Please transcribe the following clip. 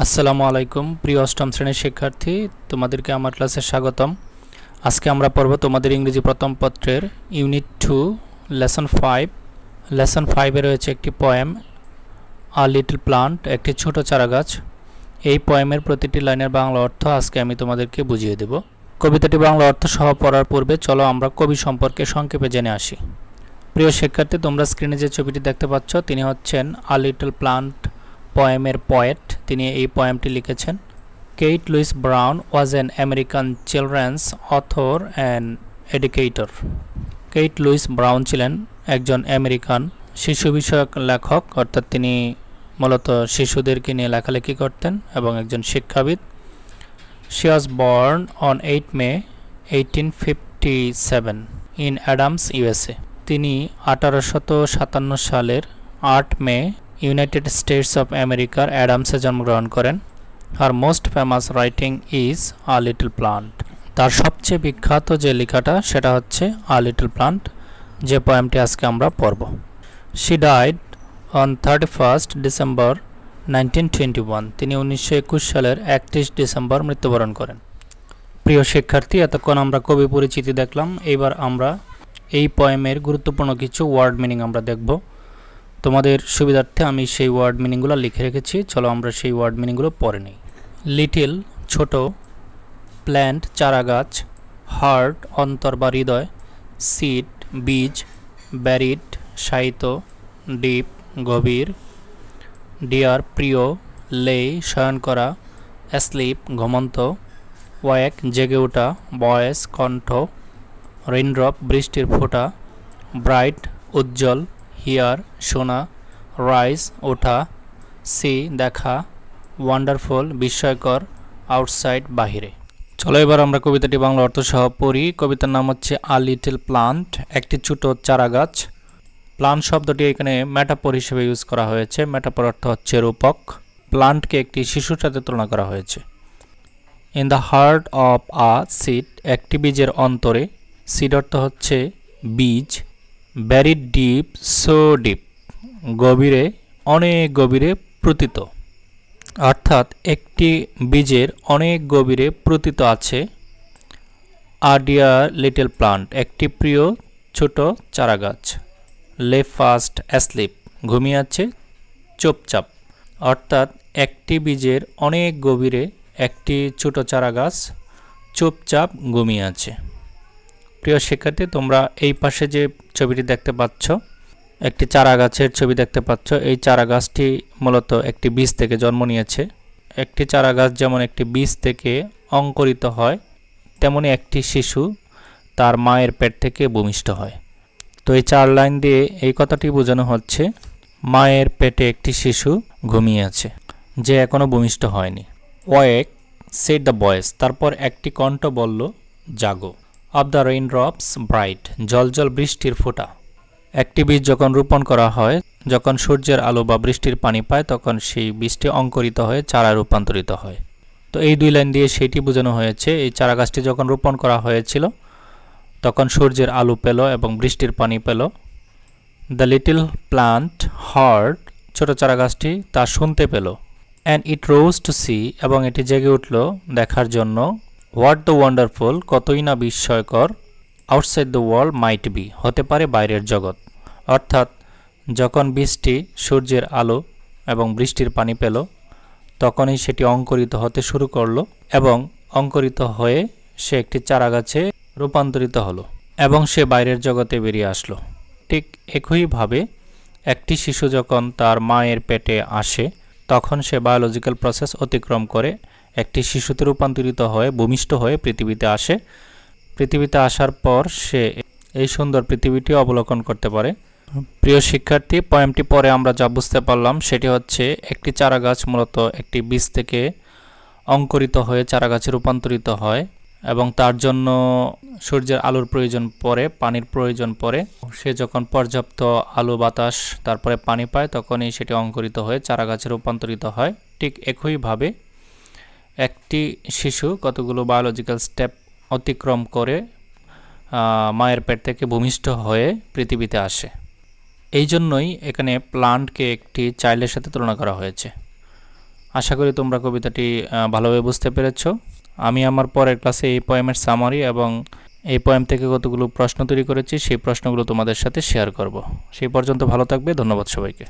আসসালামু আলাইকুম প্রিয় অষ্টম শ্রেণীর শিক্ষার্থী, তোমাদেরকে আমার ক্লাসে স্বাগতম। আজকে আমরা পড়ব তোমাদের ইংরেজি প্রথম পত্রের ইউনিট 2 লেসন 5। লেসন 5-এ রয়েছে একটি পোয়েম আ লিটল প্লান্ট, একটি ছোট চারাগাছ। এই পোয়েমের প্রতিটি লাইনের বাংলা অর্থ আজকে আমি তোমাদেরকে বুঝিয়ে দেব। কবিতাটি বাংলা অর্থ সহ পড়ার পূর্বে চলো আমরা কবি সম্পর্কে সংক্ষেপে জেনে আসি। প্রিয় শিক্ষার্থী, তোমরা স্ক্রিনে যে ছবিটি দেখতে পাচ্ছ তিনি হচ্ছেন আ লিটল প্লান্ট পোয়েমের পোয়েট। তিনি এই পোয়েমটি লিখেছেন। Kate Louise Brown was an American children's author and educator. Kate Louise Brown ছিলেন একজন আমেরিকান শিশু বিষয়ক লেখক, অর্থাৎ তিনি মূলত শিশুদেরকে নিয়ে লেখালেখি করতেন এবং একজন শিক্ষাবিদ। She was born on 8 May 1857 in Adams, USA. তিনি 1857 সালের 8 মে ইউনাইটেড স্টেটস অফ আমেরিকার অ্যাডামসে জন্মগ্রহণ করেন। Her most famous writing is a little plant. তার সবচেয়ে বিখ্যাত যে লেখাটা সেটা হচ্ছে আ লিটল প্লান্ট, যে পোয়েমটি আজকে আমরা পড়ব। She died on 31 December 1921। তিনি 1921 সালের 31 ডিসেম্বর মৃত্যুবরণ করেন। প্রিয় শিক্ষার্থী, এতক্ষণ আমরা কবি পরিচিতি দেখলাম। এইবার আমরা এই পোয়েমের গুরুত্বপূর্ণ কিছু ওয়ার্ড মিনিং আমরা দেখব। তোমাদের সুবিধার্থে আমি সেই ওয়ার্ড মিনিংগুলো লিখে রেখেছি, চলো আমরা সেই ওয়ার্ড মিনিংগুলো পড়ে নিই। লিটিল ছোট, প্ল্যান্ট চারাগাছ, হার্ট অন্তর বা হৃদয়, সিড বীজ, ব্যারিড শায়িত, ডিপ গভীর, ডিয়ার প্রিয়, লে শয়ন করা, অ্যাসলিপ ঘুমন্ত, ওয়াক জেগে ওঠা, ভয়েস কণ্ঠ, রেইনড্রপ বৃষ্টির ফোঁটা, ব্রাইট উজ্জ্বল, হিয়ার শোনা, রাইজ ওঠা, সি দেখা, ওয়ান্ডারফুল বিস্ময়কর, আউটসাইড বাহিরে। চলো এবার আমরা কবিতাটি বাংলা অর্থ সহ পড়ি। কবিতার নাম হচ্ছে আ লিটল প্লান্ট, একটি ছোট চারাগাছ। প্লান্ট শব্দটি এখানে মেটাফর হিসেবে ইউজ করা হয়েছে। মেটাফর অর্থ হচ্ছে রূপক। প্লান্টকে একটি শিশুর সাথে তুলনা করা হয়েছে। In the heart of a seed, একটি বীজের অন্তরে। সিড অর্থ হচ্ছে বীজ। ব্যারিড ডিপ, সো ডিপ, গভীরে অনেক গভীরে প্রুতিত, অর্থাৎ একটি বীজের অনেক গভীরে প্রুতিত আছে। আ ডিয়ার লিটল প্লান্ট, একটি প্রিয় ছোট চারাগাছ। লে ফাস্ট অ্যাসলিপ, ঘুমিয়ে আছে চুপচাপ, অর্থাৎ একটি বীজের অনেক গভীরে একটি ছোট চারাগাছ চুপচাপ ঘুমিয়ে আছে। প্রিয় শিক্ষার্থী, তোমরা এই পাশে যে ছবিটি দেখতে পাচ্ছ, একটি চারা গাছের ছবি দেখতে পাচ্ছ। এই চারা গাছটি মূলত একটি বীজ থেকে জন্ম নিয়েছে। একটি চারা গাছ যেমন একটি বীজ থেকে অঙ্কুরিত হয়, তেমনি একটি শিশু তার মায়ের পেট থেকে ভূমিষ্ঠ হয়। তো এই 4 লাইন দিয়ে এই কথাটি বোঝানো হচ্ছে, মায়ের পেটে একটি শিশু ঘুমিয়ে আছে, যে এখনও ভূমিষ্ঠ হয়নি। ওয়েক সেড দ্য ভয়েস, তারপর একটি কণ্ঠ বলল জাগো। অফ দ্য রেইনড্রপস ব্রাইট, জল জল বৃষ্টির ফোঁটা। একটি বীজ যখন রোপণ করা হয়, যখন সূর্যের আলো বা বৃষ্টির পানি পায়, তখন সেই বীজটি অঙ্কুরিত হয়ে চারায় রূপান্তরিত হয়। তো এই 2 লাইন দিয়ে সেইটি বোঝানো হয়েছে। এই চারা গাছটি যখন রোপণ করা হয়েছিল, তখন সূর্যের আলো পেল এবং বৃষ্টির পানি পেল। দ্য লিটল প্লান্ট হার্ড, ছোট চারা গাছটি তা শুনতে পেল। And it rose to see, এবং এটি জেগে উঠল দেখার জন্য। হোয়াট দ্য ওয়ান্ডারফুল, কতই না বিস্ময়কর। Outside the world might be, হতে পারে বাইরের জগৎ। অর্থাৎ যখন বীজটি সূর্যের আলো এবং বৃষ্টির পানি পেল, তখনই সেটি অঙ্কুরিত হতে শুরু করলো এবং অঙ্কুরিত হয়ে সে একটি চারাগাছে রূপান্তরিত হলো এবং সে বাইরের জগতে বেরিয়ে আসলো। ঠিক একইভাবে একটি শিশু যখন তার মায়ের পেটে আসে, তখন সে বায়োলজিক্যাল প্রসেস অতিক্রম করে একটি শিশুতে রূপান্তরিত হয়ে ভূমিষ্ঠ হয়ে পৃথিবীতে আসে। পৃথিবীতে আসার পর সে এই সুন্দর পৃথিবীটি অবলোকন করতে পারে। প্রিয় শিক্ষার্থী, পোয়েমটি পরে আমরা যা বুঝতে পারলাম সেটি হচ্ছে, একটি চারাগাছ মূলত একটি বীজ থেকে অঙ্কুরিত হয়ে চারাগাছে রূপান্তরিত হয় এবং তার জন্য সূর্যের আলোর প্রয়োজন পড়ে, পানির প্রয়োজন পড়ে। সে যখন পর্যাপ্ত আলো বাতাস তারপরে পানি পায়, তখনই সেটি অঙ্কুরিত হয়ে চারাগাছে রূপান্তরিত হয়। ঠিক একইভাবে একটি শিশু কতগুলো বায়োলজিক্যাল স্টেপ অতিক্রম করে মায়ের পেট থেকে ভূমিষ্ঠ হয়ে পৃথিবীতে আসে। এই জন্যই এখানে প্লান্টকে একটি চাইল্ডের সাথে তুলনা করা হয়েছে। আশা করি তোমরা কবিতাটি ভালোভাবে বুঝতে পেরেছো। আমি আমার পরের ক্লাসে এই পোয়েমের সামারি এবং এই পোয়েম থেকে কতগুলো প্রশ্ন তৈরি করেছি সেই প্রশ্নগুলো তোমাদের সাথে শেয়ার করব। সেই পর্যন্ত ভালো থাকবে। ধন্যবাদ সবাইকে।